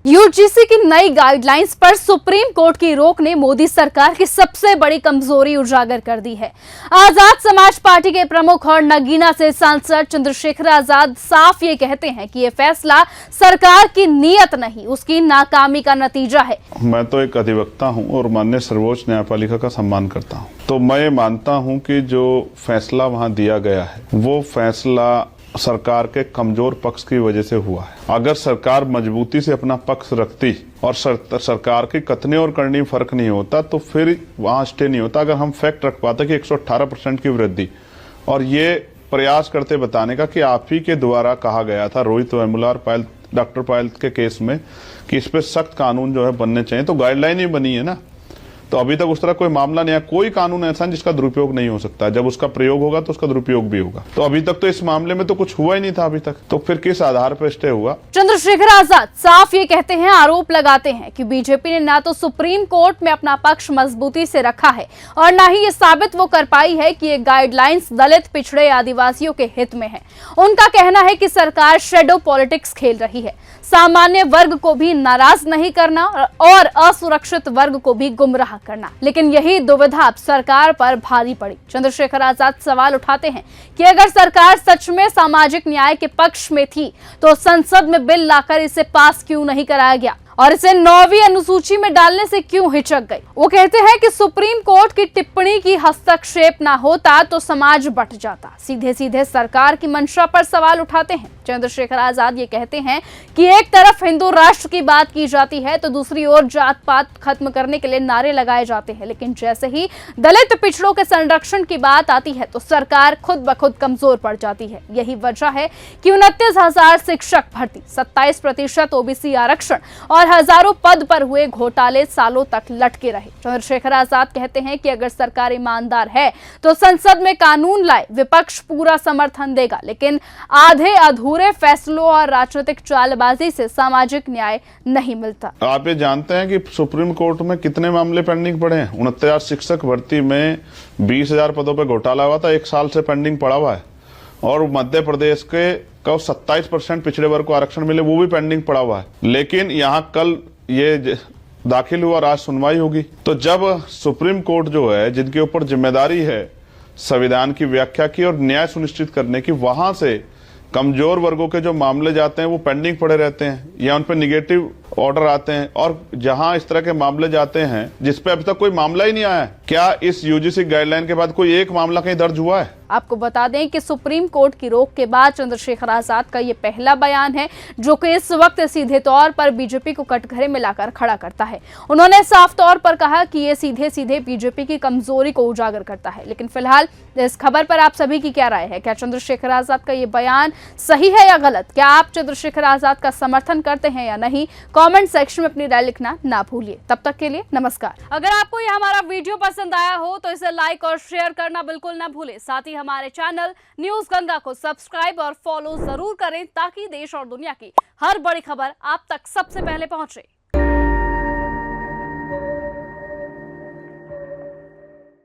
UGC की नई guidelines पर सुप्रीम कोर्ट की रोक ने मोदी सरकार की सबसे बड़ी कमजोरी उजागर कर दी है। आजाद समाज पार्टी के प्रमुख और नगीना से सांसद चंद्रशेखर आजाद साफ ये कहते हैं कि ये फैसला सरकार की नीयत नहीं, उसकी नाकामी का नतीजा है। मैं तो एक अधिवक्ता हूं और माननीय सर्वोच्च न्यायपालिका का सम्मान करता हूं, तो मैं ये मानता हूं कि जो फैसला वहां दिया गया है वो फैसला सरकार के कमजोर पक्ष की वजह से हुआ है। अगर सरकार मजबूती से अपना पक्ष रखती और सरकार की कथनी और करनी फर्क नहीं होता तो फिर वहां स्टे नहीं होता। अगर हम फैक्ट रख पाते कि 118% की वृद्धि, और ये प्रयास करते बताने का कि आप ही के द्वारा कहा गया था रोहित वेमुला और डॉक्टर पायल के केस में कि इस पे सख्त कानून जो है बनने चाहिए, तो गाइडलाइन ही बनी है ना। तो अभी तक उस तरह कोई मामला नहीं है, कोई कानून ऐसा जिसका दुरुपयोग नहीं हो सकता। जब उसका प्रयोग होगा तो उसका दुरुपयोग भी होगा। तो अभी तक तो इस मामले में तो कुछ हुआ ही नहीं था अभी तक, तो फिर किस आधार पर स्टे हुआ? चंद्रशेखर आजाद साफ ये कहते हैं, आरोप लगाते हैं कि बीजेपी ने ना तो सुप्रीम कोर्ट में अपना पक्ष मजबूती से रखा है और ना ही ये साबित वो कर पाई है कि ये गाइडलाइंस दलित, पिछड़े, आदिवासियों के हित में है। उनका कहना है कि सरकार शेडो पॉलिटिक्स खेल रही है, सामान्य वर्ग को भी नाराज नहीं करना और असुरक्षित वर्ग को भी गुमराह करना। लेकिन यही दुविधा अब सरकार पर भारी पड़ी। चंद्रशेखर आजाद सवाल उठाते हैं कि अगर सरकार सच में सामाजिक न्याय के पक्ष में थी तो संसद में बिल लाकर इसे पास क्यों नहीं कराया गया और इसे 9वीं अनुसूची में डालने से क्यों हिचक गई। वो कहते हैं कि सुप्रीम कोर्ट की टिप्पणी की हस्तक्षेप ना होता तो समाज बंट जाता। सीधे सीधे सरकार की मंशा पर सवाल उठाते हैं। चंद्रशेखर आजाद ये कहते हैं कि एक तरफ हिंदू राष्ट्र की बात की जाती है तो दूसरी ओर जात पात खत्म करने के लिए नारे लगाए जाते हैं, लेकिन जैसे ही दलित, पिछड़ों के संरक्षण की बात आती है तो सरकार खुद ब खुद कमजोर पड़ जाती है। यही वजह है कि 29,000 शिक्षक भर्ती, 27% ओबीसी आरक्षण और हजारों पद पर हुए घोटाले सालों तक लटके रहे। चंद्रशेखर आजाद कहते हैं कि अगर सरकार ईमानदार है तो संसद में कानून लाए, विपक्ष पूरा समर्थन देगा, लेकिन आधे अधूरे फैसलों और राजनीतिक चालबाजी से सामाजिक न्याय नहीं मिलता। आप ये जानते हैं कि सुप्रीम कोर्ट में कितने मामले पेंडिंग पड़े हैं? 29,000 शिक्षक भर्ती में 20,000 पदों पर घोटाला हुआ था, 1 साल से पेंडिंग पड़ा हुआ है। और मध्य प्रदेश के 27% पिछड़े वर्ग को आरक्षण मिले, वो भी पेंडिंग पड़ा हुआ है। लेकिन यहाँ कल ये दाखिल हुआ और आज सुनवाई होगी। तो जब सुप्रीम कोर्ट जो है, जिनके ऊपर जिम्मेदारी है संविधान की व्याख्या की और न्याय सुनिश्चित करने की, वहां से कमजोर वर्गों के जो मामले जाते हैं वो पेंडिंग पड़े रहते हैं या उन पर निगेटिव ऑर्डर आते हैं। और जहां इस तरह के मामले जाते हैं जिसपे अभी तक कोई मामला ही नहीं आया है, क्या इस यूजीसी गाइडलाइन के बाद कोई एक मामला कहीं दर्ज हुआ है? आपको बता दें कि सुप्रीम कोर्ट की रोक के बाद चंद्रशेखर आजाद का ये पहला बयान है जो कि इस वक्त सीधे तौर पर बीजेपी को कटघरे में लाकर खड़ा करता है। उन्होंने साफ तौर पर कहा कि ये सीधे सीधे बीजेपी की कमजोरी को उजागर करता है। लेकिन फिलहाल इस खबर पर आप सभी की क्या राय है? क्या चंद्रशेखर आजाद का ये बयान सही है या गलत? क्या आप चंद्रशेखर आजाद का समर्थन करते हैं या नहीं? कमेंट सेक्शन में अपनी राय लिखना ना भूलिए। तब तक के लिए नमस्कार। अगर आपको ये हमारा वीडियो पसंद आया हो तो इसे लाइक और शेयर करना बिल्कुल ना भूलें। साथ ही हमारे चैनल न्यूज गंगा को सब्सक्राइब और फॉलो जरूर करें ताकि देश और दुनिया की हर बड़ी खबर आप तक सबसे पहले पहुंचे।